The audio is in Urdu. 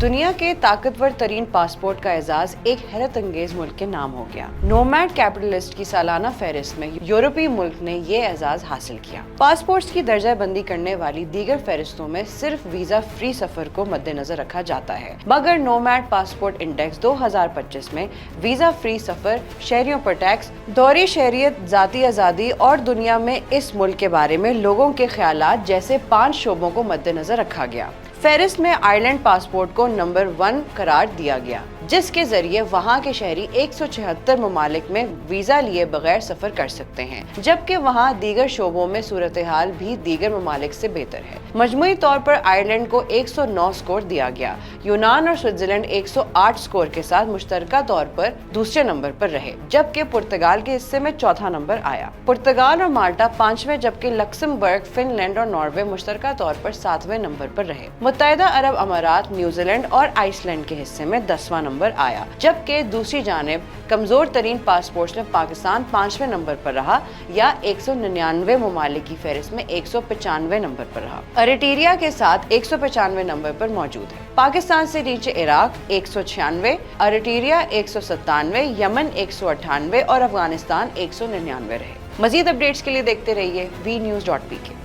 دنیا کے طاقتور ترین پاسپورٹ کا اعزاز ایک حیرت انگیز ملک کے نام ہو گیا۔ نومیڈ کیپٹلسٹ کی سالانہ فہرست میں یورپی ملک نے یہ اعزاز حاصل کیا۔ پاسپورٹس کی درجہ بندی کرنے والی دیگر فہرستوں میں صرف ویزا فری سفر کو مد نظر رکھا جاتا ہے، مگر نومیڈ پاسپورٹ انڈیکس 2025 میں ویزا فری سفر، شہریوں پر ٹیکس، دوہری شہریت، ذاتی آزادی اور دنیا میں اس ملک کے بارے میں لوگوں کے خیالات جیسے 5 شعبوں کو مد نظر رکھا گیا۔ فہرست میں آئرلینڈ پاسپورٹ کو نمبر 1 قرار دیا گیا، جس کے ذریعے وہاں کے شہری 176 ممالک میں ویزا لیے بغیر سفر کر سکتے ہیں، جبکہ وہاں دیگر شعبوں میں صورتحال بھی دیگر ممالک سے بہتر ہے۔ مجموعی طور پر آئرلینڈ کو 109 سکور دیا گیا۔ یونان اور سوئٹزرلینڈ 108 سکور کے ساتھ مشترکہ طور پر دوسرے نمبر پر رہے، جبکہ پرتگال کے حصے میں چوتھا نمبر آیا۔ پرتگال اور مالٹا 5ویں، جبکہ لکسمبرگ، فن لینڈ اور ناروے مشترکہ طور پر 7ویں نمبر پر رہے۔ متحدہ عرب امارات، نیوزی لینڈ اور آئس لینڈ کے حصے میں 10واں نمبر آیا، جبکہ دوسری جانب کمزور ترین پاسپورٹس میں پاکستان 5ویں نمبر پر رہا یا 199 ممالک کی فہرست میں 195 نمبر پر رہا۔ اریٹریا کے ساتھ 195 نمبر پر موجود ہے۔ پاکستان سے نیچے عراق 196، اریٹریا 197، یمن 198 اور افغانستان 199 رہے۔ مزید اپڈیٹس کے لیے دیکھتے رہیے VNews.pk۔